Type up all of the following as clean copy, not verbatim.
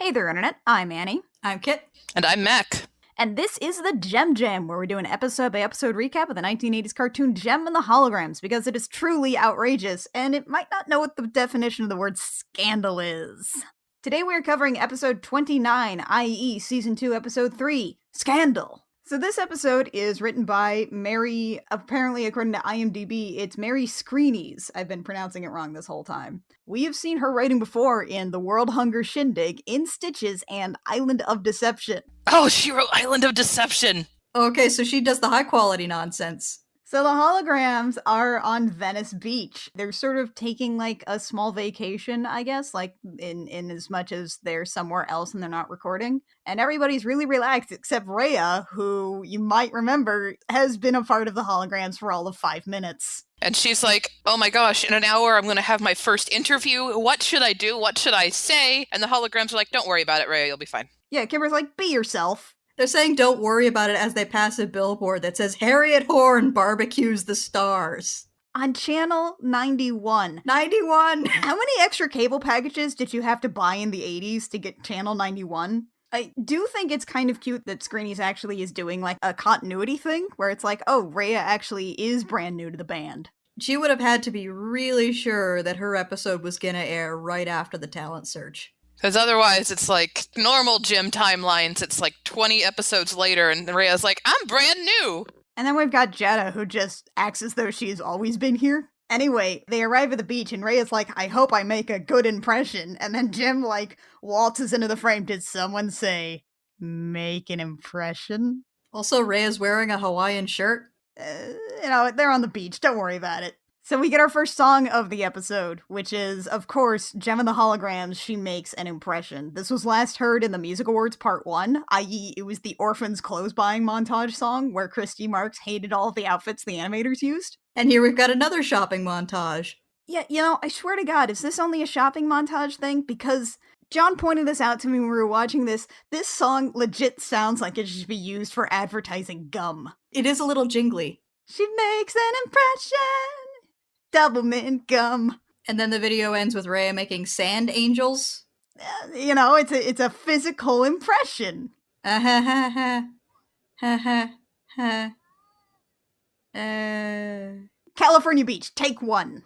Hey there, Internet. I'm Annie. I'm Kit. And I'm Mac. And this is the JEM JAM, where we do an episode-by-episode recap of the 1980s cartoon Jem and the Holograms, because it is truly outrageous, and it might not know what the definition of the word scandal is. Today we are covering episode 29, i.e. season 2, episode 3, Scandal. So this episode is written by Mary, apparently according to IMDb, it's Mary Screenes. I've been pronouncing it wrong this whole time. We have seen her writing before in The World Hunger Shindig, In Stitches, and Island of Deception. Oh, she wrote Island of Deception! Okay, so she does the high-quality nonsense. So the holograms are on Venice Beach. They're sort of taking like a small vacation, I guess, like in as much as they're somewhere else and they're not recording. And everybody's really relaxed except Rhea, who you might remember has been a part of the holograms for all of 5 minutes. And she's like, oh my gosh, in an hour I'm going to have my first interview. What should I do? What should I say? And the holograms are like, don't worry about it, Rhea, you'll be fine. Yeah, Kimber's like, be yourself. They're saying don't worry about it as they pass a billboard that says Harriet Horn barbecues the stars. On channel 91. 91! How many extra cable packages did you have to buy in the 80s to get channel 91? I do think it's kind of cute that Screenes actually is doing like a continuity thing, where it's like, oh, Rhea actually is brand new to the band. She would have had to be really sure that her episode was gonna air right after the talent search. Because otherwise it's like normal JEM timelines. It's like 20 episodes later and Rhea's like, I'm brand new! And then we've got Jetta, who just acts as though she's always been here. Anyway, they arrive at the beach and Rhea's like, I hope I make a good impression. And then Jim like waltzes into the frame. Did someone say, make an impression? Also, Rhea's wearing a Hawaiian shirt. They're on the beach. Don't worry about it. So we get our first song of the episode, which is, of course, Jem and the Holograms, She Makes an Impression. This was last heard in the Music Awards Part 1, i.e. it was the Orphans clothes buying montage song where Christy Marks hated all of the outfits the animators used. And here we've got another shopping montage. Yeah, I swear to God, is this only a shopping montage thing? Because John pointed this out to me when we were watching this. This song legit sounds like it should be used for advertising gum. It is a little jingly. She makes an impression. Double mint gum. And then the video ends with Rhea making sand angels. It's a physical impression. Ha ha ha. California Beach, take 1.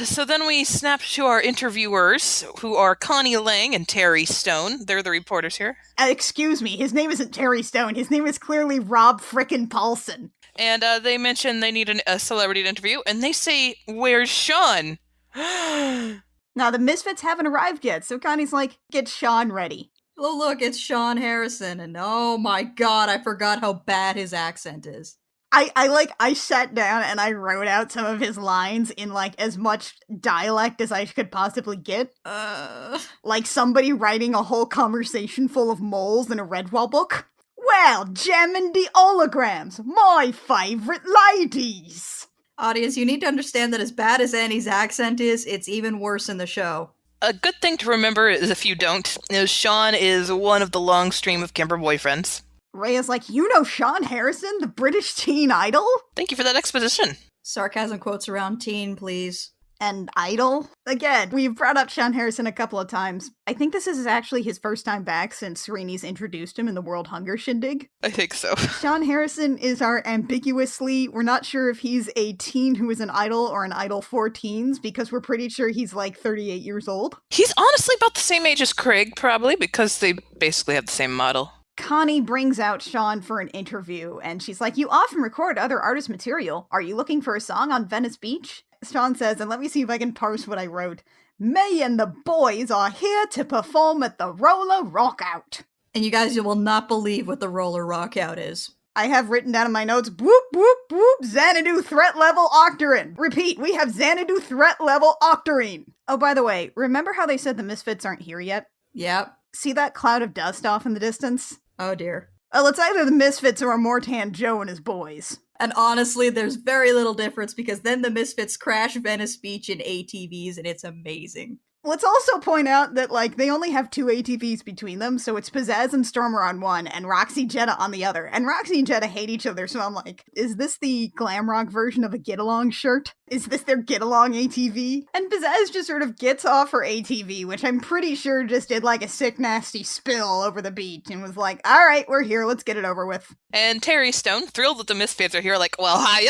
So then we snap to our interviewers, who are Connie Lang and Terry Stone. They're the reporters here. Excuse me, his name isn't Terry Stone. His name is clearly Rob frickin' Paulson. And they mention they need a celebrity to interview, and they say, where's Sean? Now, the Misfits haven't arrived yet, so Connie's like, get Sean ready. Oh, look, it's Sean Harrison, and oh my god, I forgot how bad his accent is. I sat down and I wrote out some of his lines in, like, as much dialect as I could possibly get. Like somebody writing a whole conversation full of moles in a Redwall book. Well, Jem and the Holograms, my favourite ladies! Audience, you need to understand that as bad as Annie's accent is, it's even worse in the show. A good thing to remember, is if you don't, is Sean is one of the long stream of Kimber boyfriends. Rhea's like, you know Sean Harrison, the British teen idol? Thank you for that exposition. Sarcasm quotes around teen, please. And idol? Again, we've brought up Sean Harrison a couple of times. I think this is actually his first time back since Screenes introduced him in the World Hunger Shindig. I think so. Sean Harrison is our ambiguously, we're not sure if he's a teen who is an idol or an idol for teens, because we're pretty sure he's like 38 years old. He's honestly about the same age as Craig, probably, because they basically have the same model. Connie brings out Sean for an interview, and she's like, you often record other artists' material. Are you looking for a song on Venice Beach? Sean says, and let me see if I can parse what I wrote. Me and the boys are here to perform at the Roller Rockout. And you guys, you will not believe what the Roller Rockout is. I have written down in my notes, whoop, whoop, whoop, Xanadu threat level Octarine. Repeat, we have Xanadu threat level Octarine. Oh, by the way, remember how they said the Misfits aren't here yet? Yep. See that cloud of dust off in the distance? Oh dear. Well, it's either the Misfits or Mortan Joe and his boys. And honestly, there's very little difference because then the Misfits crash Venice Beach in ATVs and it's amazing. Let's also point out that, like, they only have 2 ATVs between them, so it's Pizzazz and Stormer on one, and Roxy Jetta on the other. And Roxy and Jetta hate each other, so I'm like, is this the glam rock version of a get-along shirt? Is this their get-along ATV? And Pizzazz just sort of gets off her ATV, which I'm pretty sure just did, like, a sick, nasty spill over the beach, and was like, alright, we're here, let's get it over with. And Terry Stone, thrilled that the Misfits are here, like, well, hi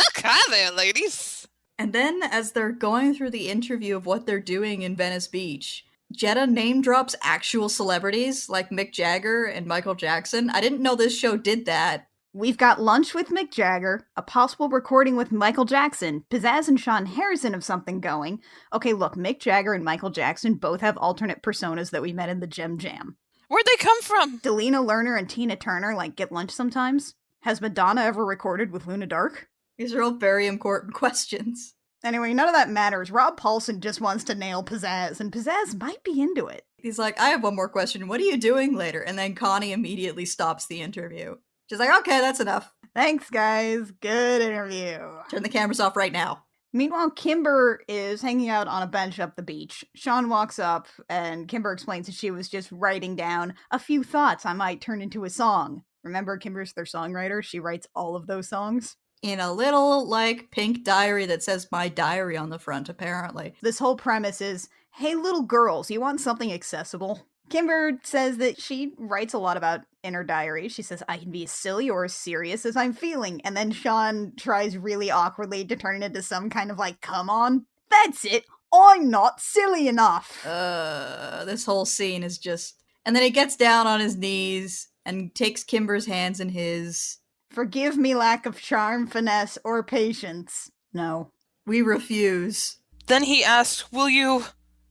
there, ladies. And then, as they're going through the interview of what they're doing in Venice Beach, Jetta name drops actual celebrities like Mick Jagger and Michael Jackson. I didn't know this show did that. We've got lunch with Mick Jagger, a possible recording with Michael Jackson, Pizzazz and Sean Harrison have something going. Okay, look, Mick Jagger and Michael Jackson both have alternate personas that we met in the JEM JAM. Where'd they come from? Delina Lerner and Tina Turner, like, get lunch sometimes? Has Madonna ever recorded with Luna Dark? These are all very important questions. Anyway, none of that matters. Rob Paulson just wants to nail Pizzazz, and Pizzazz might be into it. He's like, I have one more question. What are you doing later? And then Connie immediately stops the interview. She's like, okay, that's enough. Thanks, guys. Good interview. Turn the cameras off right now. Meanwhile, Kimber is hanging out on a bench up the beach. Sean walks up, and Kimber explains that she was just writing down a few thoughts I might turn into a song. Remember, Kimber's their songwriter. She writes all of those songs. In a little, like, pink diary that says My Diary on the front, apparently. This whole premise is, hey, little girls, you want something accessible? Kimber says that she writes a lot about in her diary. She says, I can be as silly or as serious as I'm feeling. And then Sean tries really awkwardly to turn it into some kind of, like, come on. That's it. I'm not silly enough. This whole scene is just... And then he gets down on his knees and takes Kimber's hands in his... Forgive me lack of charm, finesse, or patience. No. We refuse. Then he asked, will you...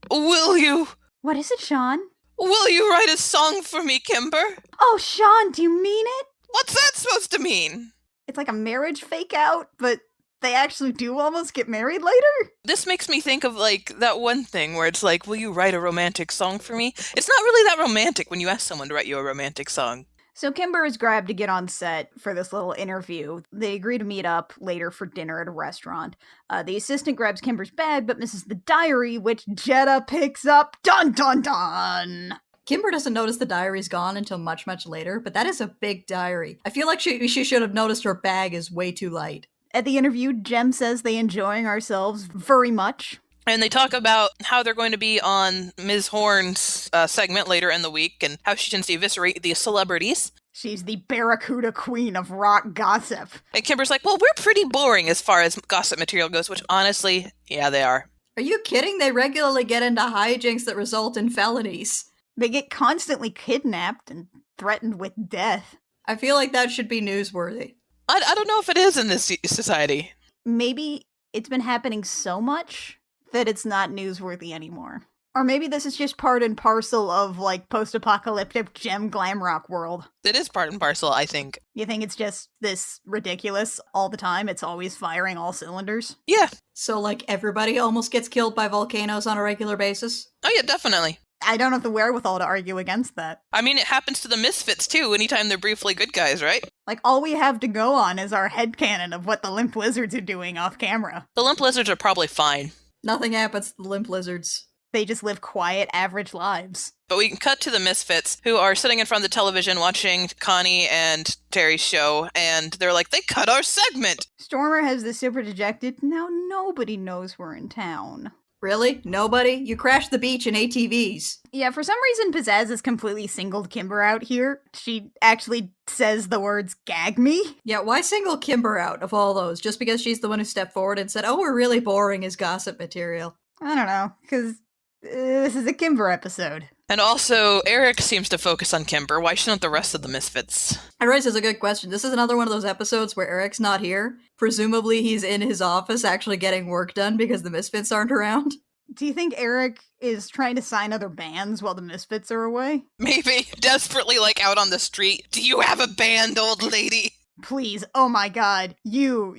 What is it, Sean? Will you write a song for me, Kimber? Oh, Sean, do you mean it? What's that supposed to mean? It's like a marriage fake out, but they actually do almost get married later? This makes me think of, like, that one thing where it's like, will you write a romantic song for me? It's not really that romantic when you ask someone to write you a romantic song. So Kimber is grabbed to get on set for this little interview. They agree to meet up later for dinner at a restaurant. The assistant grabs Kimber's bag, but misses the diary, which Jetta picks up. Dun dun dun! Kimber doesn't notice the diary's gone until much, much later, but that is a big diary. I feel like she should have noticed her bag is way too light. At the interview, Jem says they enjoying ourselves very much. And they talk about how they're going to be on Ms. Horn's segment later in the week and how she tends to eviscerate the celebrities. She's the Barracuda queen of rock gossip. And Kimber's like, well, we're pretty boring as far as gossip material goes, which honestly, yeah, they are. Are you kidding? They regularly get into hijinks that result in felonies. They get constantly kidnapped and threatened with death. I feel like that should be newsworthy. I don't know if it is in this society. Maybe it's been happening so much that it's not newsworthy anymore. Or maybe this is just part and parcel of, like, post-apocalyptic gem glam rock world. It is part and parcel, I think. You think it's just this ridiculous all the time? It's always firing all cylinders? Yeah. So, like, everybody almost gets killed by volcanoes on a regular basis? Oh yeah, definitely. I don't have the wherewithal to argue against that. I mean, it happens to the Misfits, too, anytime they're briefly good guys, right? Like, all we have to go on is our headcanon of what the Limp Lizards are doing off camera. The Limp Lizards are probably fine. Nothing happens to the Limp Lizards. They just live quiet, average lives. But we can cut to the Misfits, who are sitting in front of the television watching Connie and Terry's show, and they're like, they cut our segment! Stormer has this super dejected, now nobody knows we're in town. Really? Nobody? You crashed the beach in ATVs. Yeah, for some reason Pizzazz has completely singled Kimber out here. She actually says the words, gag me? Yeah, why single Kimber out of all those? Just because she's the one who stepped forward and said, oh, we're really boring as gossip material. I don't know, because this is a Kimber episode. And also, Eric seems to focus on Kimber. Why shouldn't the rest of the Misfits? I raises a good question. This is another one of those episodes where Eric's not here. Presumably he's in his office actually getting work done because the Misfits aren't around. Do you think Eric is trying to sign other bands while the Misfits are away? Maybe. Desperately, like, out on the street. Do you have a band, old lady? Please, oh my god. You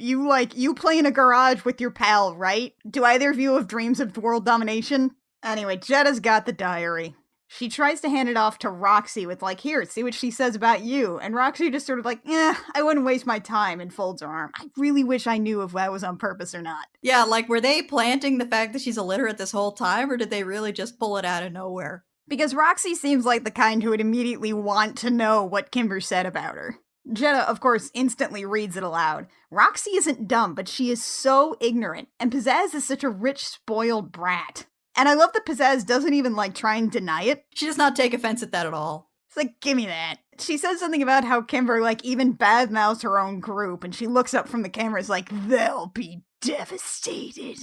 play in a garage with your pal, right? Do either of you have dreams of world domination? Anyway, Jetta's got the diary. She tries to hand it off to Roxy with like, here, see what she says about you. And Roxy just sort of like, I wouldn't waste my time, and folds her arm. I really wish I knew if that was on purpose or not. Yeah, like, were they planting the fact that she's illiterate this whole time, or did they really just pull it out of nowhere? Because Roxy seems like the kind who would immediately want to know what Kimber said about her. Jetta, of course, instantly reads it aloud. Roxy isn't dumb, but she is so ignorant, and Pizzazz is such a rich, spoiled brat. And I love that Pizzazz doesn't even, like, try and deny it. She does not take offense at that at all. It's like, give me that. She says something about how Kimber, like, even badmouths her own group, and she looks up from the cameras like, they'll be devastated.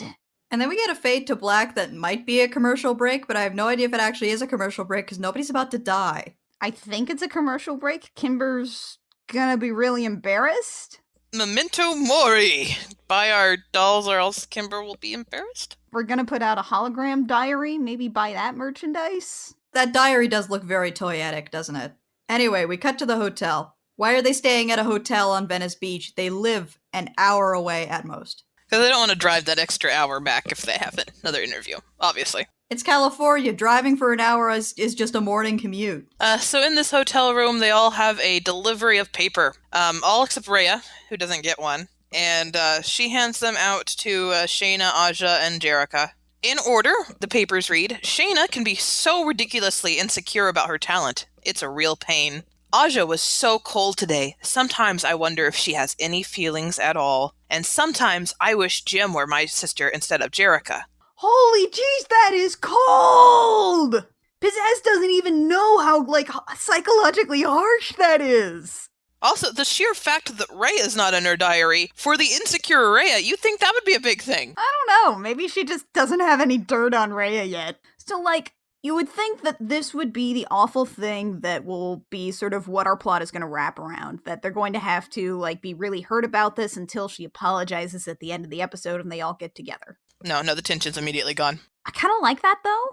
And then we get a fade to black that might be a commercial break, but I have no idea if it actually is a commercial break, because nobody's about to die. I think it's a commercial break. Kimber's gonna be really embarrassed. Memento mori. Buy our dolls or else Kimber will be embarrassed. We're gonna put out a hologram diary, maybe buy that merchandise. That diary does look very toyetic, doesn't it? Anyway, we cut to the hotel. Why are they staying at a hotel on Venice Beach? They live an hour away at most. Because they don't want to drive that extra hour back if they have another interview, obviously. It's California. Driving for an hour is just a morning commute. So in this hotel room, they all have a delivery of paper. All except Rhea, who doesn't get one. And she hands them out to Shayna, Aja, and Jerrica. In order, the papers read, Shayna can be so ridiculously insecure about her talent. It's a real pain. Aja was so cold today. Sometimes I wonder if she has any feelings at all. And sometimes I wish Jim were my sister instead of Jerrica. Holy jeez, that is cold! Pizzazz doesn't even know how, like, psychologically harsh that is. Also, the sheer fact that Rhea is not in her diary, for the insecure Rhea, you'd think that would be a big thing. I don't know, maybe she just doesn't have any dirt on Rhea yet. So, like, you would think that this would be the awful thing that will be sort of what our plot is going to wrap around. That they're going to have to, like, be really hurt about this until she apologizes at the end of the episode and they all get together. No, the tension's immediately gone. I kind of like that, though.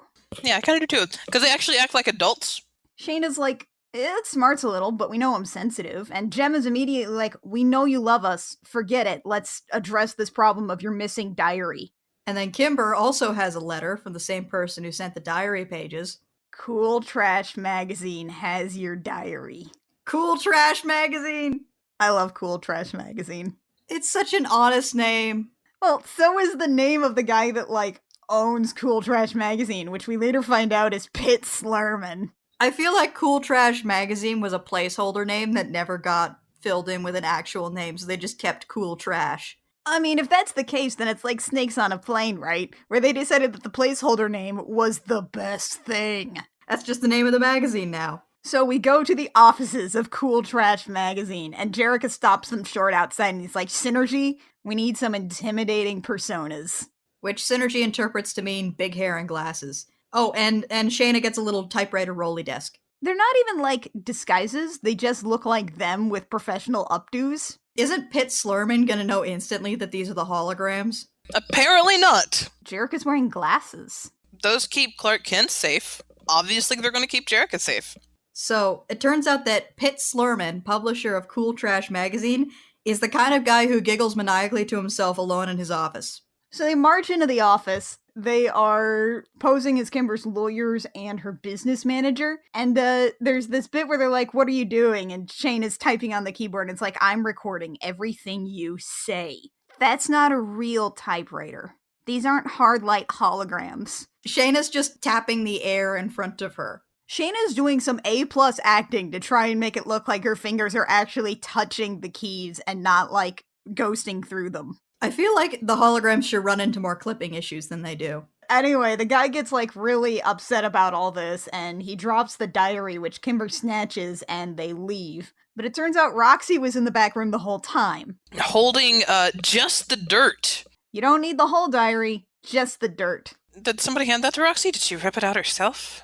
Yeah, I kind of do too. Because they actually act like adults. Shayna's like, it smarts a little, but we know I'm sensitive. And Jem is immediately like, we know you love us. Forget it. Let's address this problem of your missing diary. And then Kimber also has a letter from the same person who sent the diary pages. Cool Trash Magazine has your diary. Cool Trash Magazine! I love Cool Trash Magazine. It's such an honest name. Well, so is the name of the guy that, like, owns Cool Trash Magazine, which we later find out is Pitt Slurman. I feel like Cool Trash Magazine was a placeholder name that never got filled in with an actual name, so they just kept Cool Trash. I mean, if that's the case, then it's like Snakes on a Plane, right? Where they decided that the placeholder name was the best thing. That's just the name of the magazine now. So we go to the offices of Cool Trash Magazine, and Jerrica stops them short outside, and he's like, Synergy, we need some intimidating personas. Which Synergy interprets to mean big hair and glasses. Oh, and Shayna gets a little typewriter rolly desk. They're not even, like, disguises. They just look like them with professional updos. Isn't Pitt Slurman gonna know instantly that these are the holograms? Apparently not. Jerrica's wearing glasses. Those keep Clark Kent safe. Obviously, they're going to keep Jerrica safe. So, it turns out that Pitt Slurman, publisher of Cool Trash Magazine, is the kind of guy who giggles maniacally to himself alone in his office. So they march into the office. They are posing as Kimber's lawyers and her business manager. And there's this bit where they're like, what are you doing? And Shane is typing on the keyboard. And it's like, I'm recording everything you say. That's not a real typewriter. These aren't hard light holograms. Shayna's just tapping the air in front of her. Shayna's doing some A+ acting to try and make it look like her fingers are actually touching the keys and not, like, ghosting through them. I feel like the holograms should run into more clipping issues than they do. Anyway, the guy gets, like, really upset about all this, and he drops the diary, which Kimber snatches, and they leave. But it turns out Roxy was in the back room the whole time. Holding just the dirt. You don't need the whole diary, just the dirt. Did somebody hand that to Roxy? Did she rip it out herself?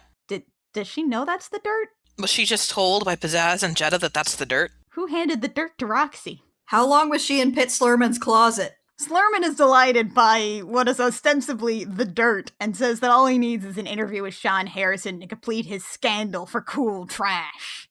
Does she know that's the dirt? Was she just told by Pizzazz and Jetta that that's the dirt? Who handed the dirt to Roxy? How long was she in Pitt Slurman's closet? Slurman is delighted by what is ostensibly the dirt and says that all he needs is an interview with Sean Harrison to complete his scandal for Cool Trash.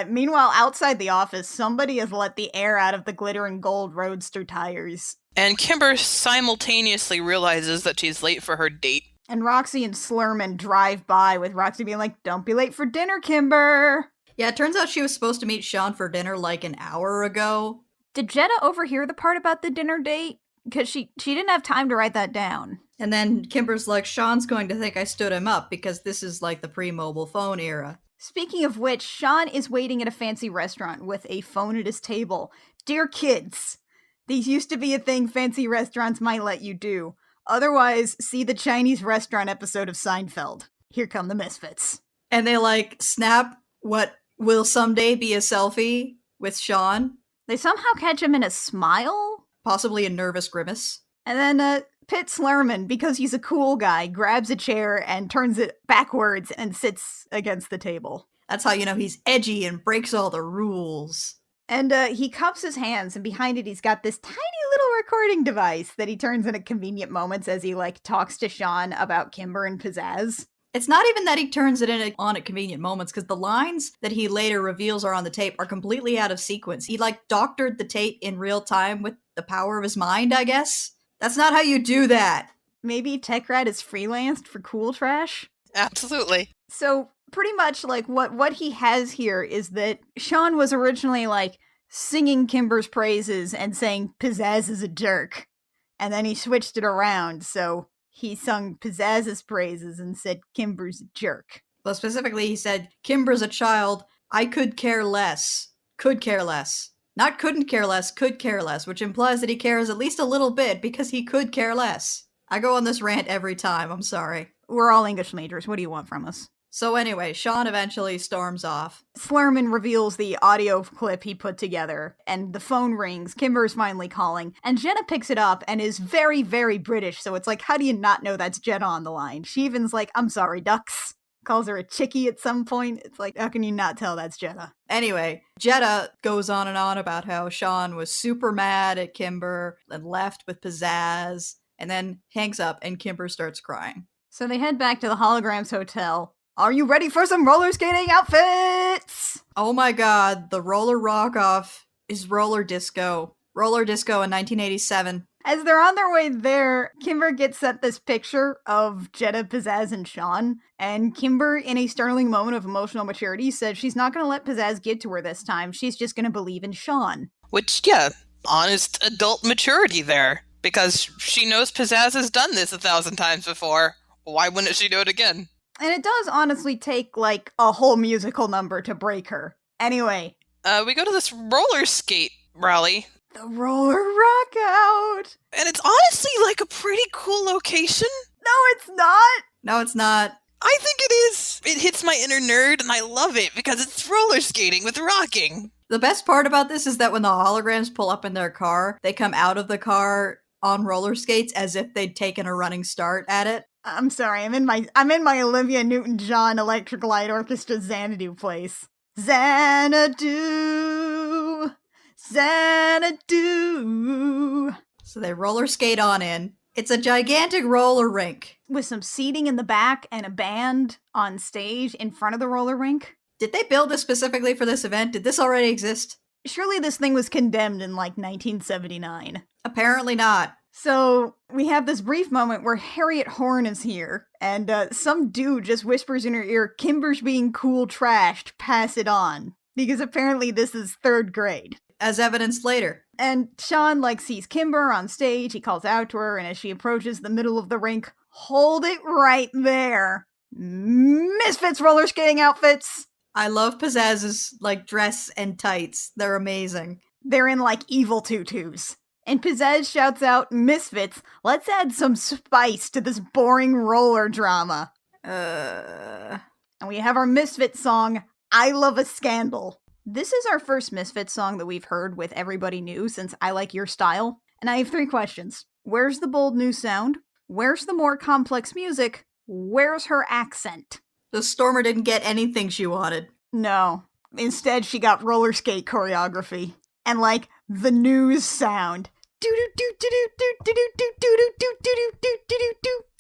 Meanwhile, outside the office, somebody has let the air out of the glittering gold Roadster tires. And Kimber simultaneously realizes that she's late for her date. And Roxy and Slurman drive by with Roxy being like, "Don't be late for dinner, Kimber." Yeah, it turns out she was supposed to meet Sean for dinner like an hour ago. Did Jenna overhear the part about the dinner date? Because she didn't have time to write that down. And then Kimber's like, Sean's going to think I stood him up because this is like the pre-mobile phone era. Speaking of which, Sean is waiting at a fancy restaurant with a phone at his table. Dear kids, these used to be a thing fancy restaurants might let you do. Otherwise, see the Chinese restaurant episode of Seinfeld. Here come the misfits. And they like snap what will someday be a selfie with Sean. They somehow catch him in a smile? Possibly a nervous grimace. And then Pitt Slurman, because he's a cool guy, grabs a chair and turns it backwards and sits against the table. That's how you know he's edgy and breaks all the rules. And he cups his hands, and behind it he's got this tiny little recording device that he turns in at convenient moments as he, like, talks to Sean about Kimber and Pizzazz. It's not even that he turns it in on at convenient moments, because the lines that he later reveals are on the tape are completely out of sequence. He, like, doctored the tape in real time with the power of his mind, I guess? That's not how you do that! Maybe TechRat is freelanced for cool trash? Absolutely. So, pretty much, like, what he has here is that Sean was originally, like, singing Kimber's praises and saying Pizzazz is a jerk. And then he switched it around, so he sung Pizzazz's praises and said Kimber's a jerk. Well, specifically, he said, Kimber's a child, I could care less. Could care less. Not couldn't care less, could care less, which implies that he cares at least a little bit because he could care less. I go on this rant every time, I'm sorry. We're all English majors, what do you want from us? So anyway, Sean eventually storms off. Slurman reveals the audio clip he put together, and the phone rings, Kimber's finally calling, and Jenna picks it up and is very, very British, so it's like, how do you not know that's Jenna on the line? She even's like, I'm sorry, ducks. Calls her a chickie at some point. It's like, how can you not tell that's Jenna? Anyway, Jetta goes on and on about how Sean was super mad at Kimber and left with Pizzazz, and then hangs up and Kimber starts crying. So they head back to the Holograms Hotel. Are you ready for some roller skating outfits? Oh my god, the roller rock-off is roller disco. Roller disco in 1987. As they're on their way there, Kimber gets sent this picture of Jetta, Pizzazz, and Sean, and Kimber, in a sterling moment of emotional maturity, said she's not going to let Pizzazz get to her this time, she's just going to believe in Sean. Which, yeah, honest adult maturity there, because she knows Pizzazz has done this 1,000 times before. Why wouldn't she do it again? And it does honestly take, like, a whole musical number to break her. Anyway. We go to this roller skate rally. The roller rock out! And it's honestly, like, a pretty cool location. No, it's not! No, it's not. I think it is. It hits my inner nerd, and I love it, because it's roller skating with rocking. The best part about this is that when the holograms pull up in their car, they come out of the car on roller skates as if they'd taken a running start at it. I'm sorry, I'm in my Olivia Newton-John Electric Light Orchestra Xanadu place. Xanadu, Xanadu. So they roller skate on in. It's a gigantic roller rink. With some seating in the back and a band on stage in front of the roller rink. Did they build this specifically for this event? Did this already exist? Surely this thing was condemned in, like, 1979. Apparently not. So, we have this brief moment where Harriet Horn is here, and some dude just whispers in her ear, Kimber's being cool trashed, pass it on. Because apparently this is 3rd grade. As evidenced later. And Sean, like, sees Kimber on stage, he calls out to her, and as she approaches the middle of the rink, hold it right there. Misfits roller skating outfits! I love Pizzazz's, like, dress and tights. They're amazing. They're in, like, evil tutus. And Pizzazz shouts out, Misfits, let's add some spice to this boring roller drama. And we have our Misfits song, I Love a Scandal. This is our first Misfits song that we've heard with everybody new since I Like Your Style. And I have 3 questions. Where's the bold new sound? Where's the more complex music? Where's her accent? The Stormer didn't get anything she wanted. No. Instead, she got roller skate choreography. And, like, the news sound.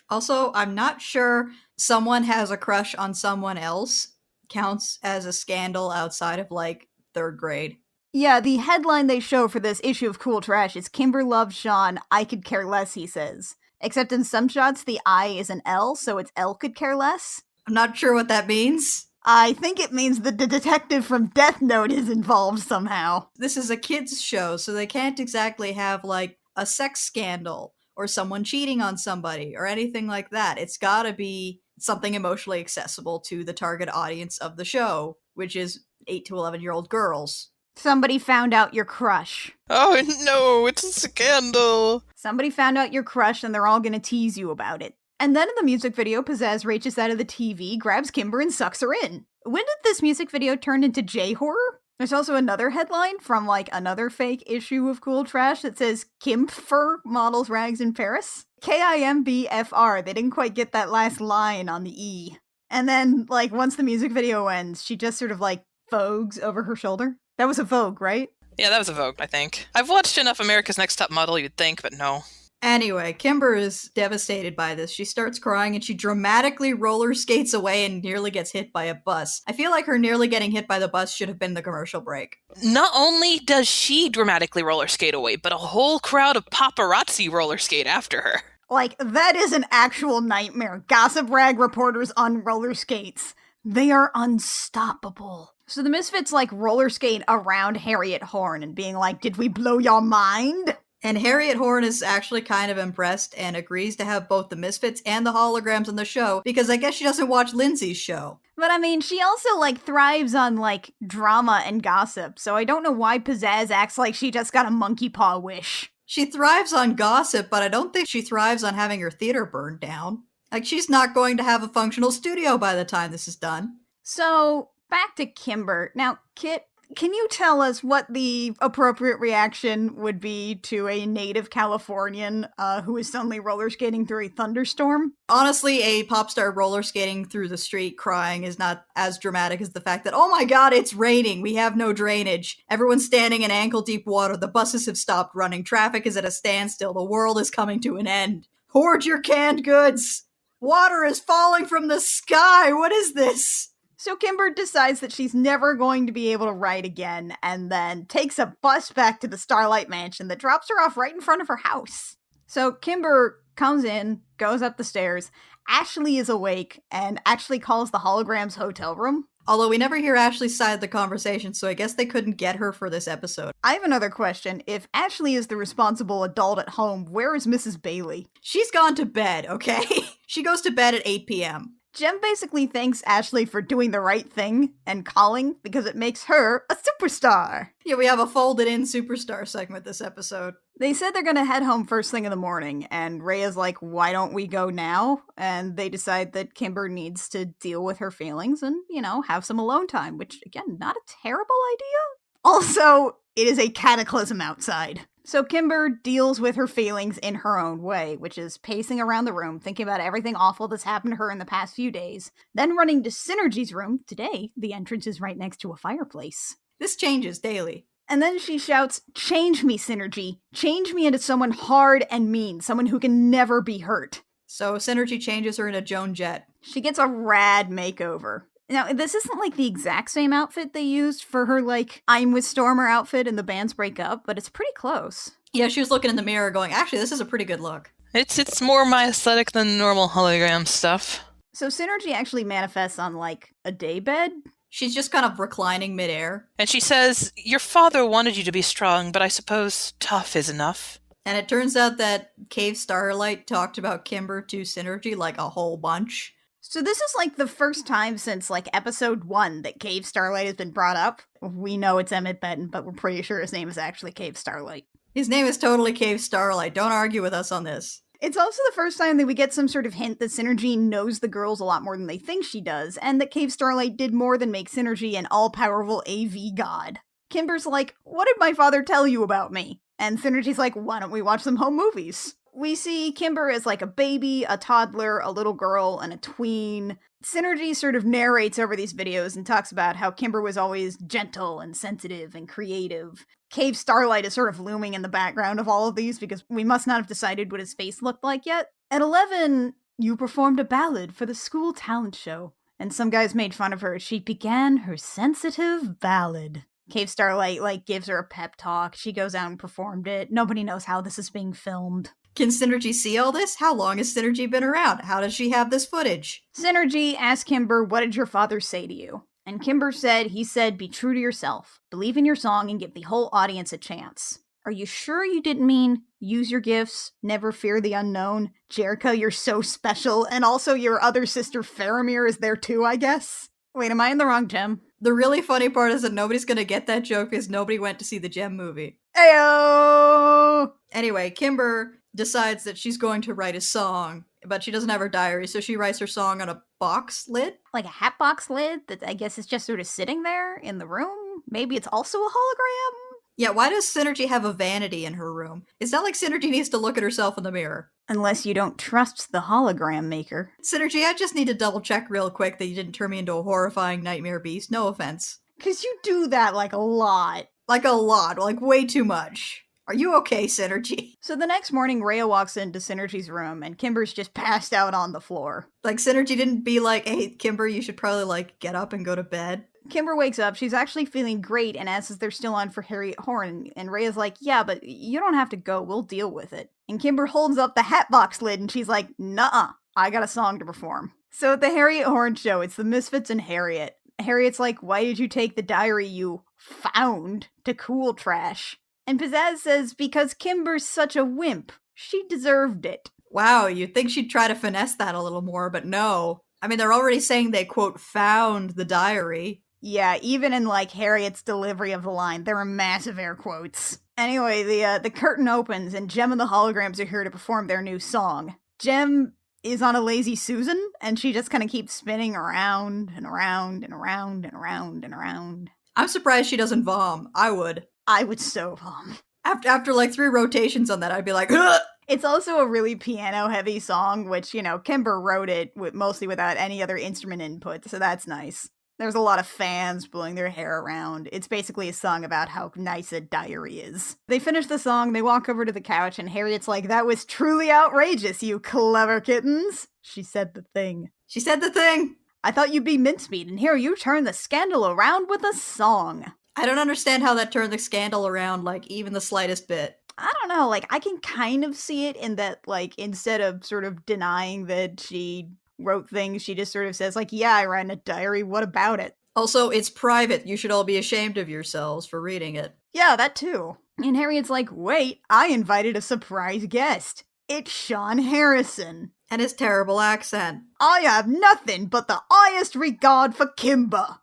Also, I'm not sure someone has a crush on someone else counts as a scandal outside of, like, 3rd grade. Yeah, the headline they show for this issue of Cool Trash is Kimber loves Sean, I could care less, he says. Except in some shots, the I is an L, so it's L could care less. I'm not sure what that means. I think it means that the detective from Death Note is involved somehow. This is a kids' show, so they can't exactly have, like, a sex scandal or someone cheating on somebody or anything like that. It's gotta be something emotionally accessible to the target audience of the show, which is 8 to 11-year-old girls. Somebody found out your crush. Oh no, it's a scandal. Somebody found out your crush and they're all gonna tease you about it. And then in the music video, Pizzazz reaches out of the TV, grabs Kimber, and sucks her in. When did this music video turn into J-horror? There's also another headline from, like, another fake issue of Cool Trash that says, Kimbfr models rags in Paris. Kimbfr. They didn't quite get that last line on the E. And then, like, once the music video ends, she just sort of, like, vogues over her shoulder. That was a Vogue, right? Yeah, that was a Vogue, I think. I've watched enough America's Next Top Model, you'd think, but no. Anyway, Kimber is devastated by this. She starts crying and she dramatically roller skates away and nearly gets hit by a bus. I feel like her nearly getting hit by the bus should have been the commercial break. Not only does she dramatically roller skate away, but a whole crowd of paparazzi roller skate after her. Like, that is an actual nightmare. Gossip rag reporters on roller skates. They are unstoppable. So the Misfits, like, roller skate around Harriet Horn and being like, did we blow your mind? And Harriet Horn is actually kind of impressed and agrees to have both the Misfits and the holograms on the show because I guess she doesn't watch Lindsay's show. But I mean, she also, like, thrives on, like, drama and gossip, so I don't know why Pizzazz acts like she just got a monkey paw wish. She thrives on gossip, but I don't think she thrives on having her theater burned down. Like, she's not going to have a functional studio by the time this is done. So, back to Kimber. Now, Kit, can you tell us what the appropriate reaction would be to a native Californian who is suddenly roller skating through a thunderstorm? Honestly, a pop star roller skating through the street crying is not as dramatic as the fact that, oh my god, it's raining, we have no drainage, everyone's standing in ankle-deep water, the buses have stopped running, traffic is at a standstill, the world is coming to an end. Hoard your canned goods! Water is falling from the sky! What is this? So Kimber decides that she's never going to be able to write again, and then takes a bus back to the Starlight Mansion that drops her off right in front of her house. So Kimber comes in, goes up the stairs, Ashley is awake, and actually calls the hologram's hotel room. Although we never hear Ashley's side of the conversation, so I guess they couldn't get her for this episode. I have another question. If Ashley is the responsible adult at home, where is Mrs. Bailey? She's gone to bed, okay? She goes to bed at 8 p.m. Jem basically thanks Ashley for doing the right thing and calling because it makes her a superstar. Yeah, we have a folded-in superstar segment this episode. They said they're gonna head home first thing in the morning, and Rhea's like, why don't we go now? And they decide that Kimber needs to deal with her feelings and, you know, have some alone time, which, again, not a terrible idea. Also, it is a cataclysm outside. So Kimber deals with her feelings in her own way, which is pacing around the room, thinking about everything awful that's happened to her in the past few days, then running to Synergy's room. Today, the entrance is right next to a fireplace. This changes daily. And then she shouts, change me, Synergy. Change me into someone hard and mean, someone who can never be hurt. So Synergy changes her into Joan Jett. She gets a rad makeover. Now, this isn't like the exact same outfit they used for her, like, I'm with Stormer outfit in the band's breakup, but it's pretty close. Yeah, she was looking in the mirror going, actually, this is a pretty good look. It's more my aesthetic than normal hologram stuff. So Synergy actually manifests on, like, a daybed. She's just kind of reclining midair. And she says, your father wanted you to be strong, but I suppose tough is enough. And it turns out that Cave Starlight talked about Kimber to Synergy like a whole bunch. So this is like the first time since like episode 1 that Cave Starlight has been brought up. We know it's Emmett Benton, but we're pretty sure his name is actually Cave Starlight. His name is totally Cave Starlight. Don't argue with us on this. It's also the first time that we get some sort of hint that Synergy knows the girls a lot more than they think she does, and that Cave Starlight did more than make Synergy an all-powerful AV god. Kimber's like, what did my father tell you about me? And Synergy's like, why don't we watch some home movies? We see Kimber as like a baby, a toddler, a little girl, and a tween. Synergy sort of narrates over these videos and talks about how Kimber was always gentle and sensitive and creative. Cave Starlight is sort of looming in the background of all of these because we must not have decided what his face looked like yet. At 11, you performed a ballad for the school talent show, and some guys made fun of her as she began her sensitive ballad. Cave Starlight, like, gives her a pep talk. She goes out and performed it. Nobody knows how this is being filmed. Can Synergy see all this? How long has Synergy been around? How does she have this footage? Synergy asked Kimber, what did your father say to you? And Kimber said, he said, be true to yourself, believe in your song, and give the whole audience a chance. Are you sure you didn't mean use your gifts, never fear the unknown? Jerica, you're so special, and also your other sister Faramir is there too, I guess? Wait, am I in the wrong gem? The really funny part is that nobody's gonna get that joke because nobody went to see the Gem movie. Ayo! Anyway, Kimber decides that she's going to write a song, but she doesn't have her diary, so she writes her song on a box lid. Like a hat box lid that I guess is just sort of sitting there in the room? Maybe it's also a hologram? Yeah, why does Synergy have a vanity in her room? It's not like Synergy needs to look at herself in the mirror. Unless you don't trust the hologram maker. Synergy, I just need to double check real quick that you didn't turn me into a horrifying nightmare beast. No offense. Because you do that like a lot. Like a lot. Like way too much. Are you okay, Synergy? So the next morning, Rhea walks into Synergy's room and Kimber's just passed out on the floor. Like Synergy didn't be like, hey, Kimber, you should probably like get up and go to bed. Kimber wakes up, she's actually feeling great and asks if they're still on for Harriet Horn, and Rhea's like, yeah, but you don't have to go, we'll deal with it. And Kimber holds up the hatbox lid and she's like, nuh-uh, I got a song to perform. So at the Harriet Horn show, it's the Misfits and Harriet. Harriet's like, why did you take the diary you found to Cool Trash? And Pizzazz says, because Kimber's such a wimp, she deserved it. Wow, you'd think she'd try to finesse that a little more, but no. I mean, they're already saying they, quote, found the diary. Yeah, even in, like, Harriet's delivery of the line, there are massive air quotes. Anyway, the curtain opens, and Jem and the Holograms are here to perform their new song. Jem is on a lazy Susan, and she just kind of keeps spinning around and around and around and around and around. I'm surprised she doesn't vom. I would. I would so vom. After like 3 rotations on that, I'd be like, ugh! It's also a really piano-heavy song, which, you know, Kimber wrote it mostly without any other instrument input, so that's nice. There's a lot of fans blowing their hair around. It's basically a song about how nice a diary is. They finish the song, they walk over to the couch, and Harriet's like, that was truly outrageous, you clever kittens. She said the thing. She said the thing! I thought you'd be mincemeat, and here you turn the scandal around with a song. I don't understand how that turned the scandal around, like, even the slightest bit. I don't know, like, I can kind of see it in that, like, instead of sort of denying that she wrote things, she just sort of says, like, yeah, I write in a diary, what about it? Also, it's private. You should all be ashamed of yourselves for reading it. Yeah, that too. And Harriet's like, wait, I invited a surprise guest. It's Sean Harrison. And his terrible accent. I have nothing but the highest regard for Kimber.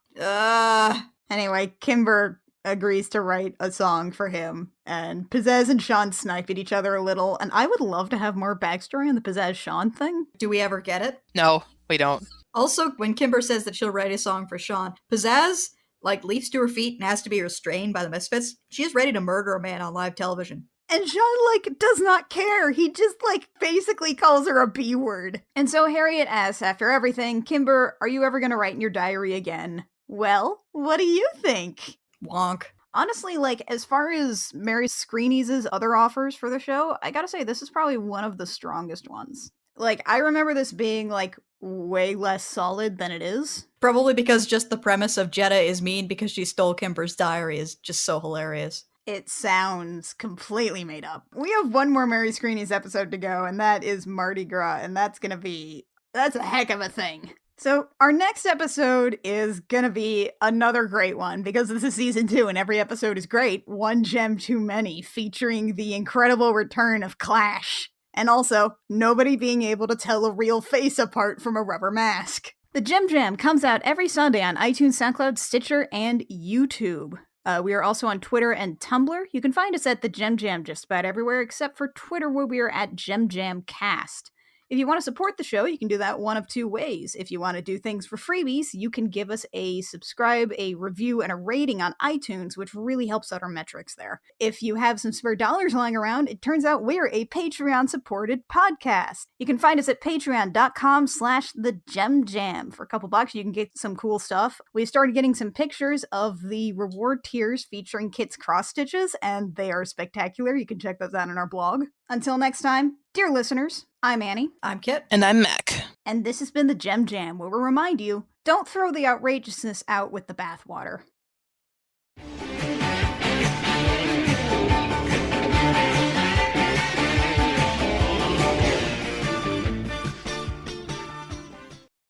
Anyway, Kimber agrees to write a song for him, and Pizzazz and Sean snipe at each other a little, and I would love to have more backstory on the Pizzazz-Sean thing. Do we ever get it? No, we don't. Also, when Kimber says that she'll write a song for Sean, Pizzazz, like, leaps to her feet and has to be restrained by the Misfits. She is ready to murder a man on live television. And Sean, like, does not care. He just, like, basically calls her a B-word. And so Harriet asks, after everything, Kimber, are you ever gonna write in your diary again? Well, what do you think? Wonk. Honestly, like, as far as Mary Screeney's other offers for the show, I gotta say, this is probably one of the strongest ones. Like, I remember this being, like, way less solid than it is. Probably because just the premise of Jeddah is mean because she stole Kimber's diary is just so hilarious. It sounds completely made up. We have one more Mary Screeney's episode to go, and that is Mardi Gras, and that's a heck of a thing. So, our next episode is gonna be another great one, because this is season 2 and every episode is great. One Gem Too Many, featuring the incredible return of Clash. And also, nobody being able to tell a real face apart from a rubber mask. The Gem Jam comes out every Sunday on iTunes, SoundCloud, Stitcher, and YouTube. We are also on Twitter and Tumblr. You can find us at the Gem Jam just about everywhere, except for Twitter, where we are at Gem Jam Cast. If you want to support the show, you can do that one of 2 ways. If you want to do things for freebies, you can give us a subscribe, a review, and a rating on iTunes, which really helps out our metrics there. If you have some spare dollars lying around, it turns out we're a Patreon-supported podcast. You can find us at patreon.com/thegemjam. For a couple bucks, you can get some cool stuff. We've started getting some pictures of the reward tiers featuring Kit's cross-stitches, and they are spectacular. You can check those out on our blog. Until next time, dear listeners, I'm Annie. I'm Kit. And I'm Mac. And this has been the Gem Jam, where we remind you, don't throw the outrageousness out with the bathwater.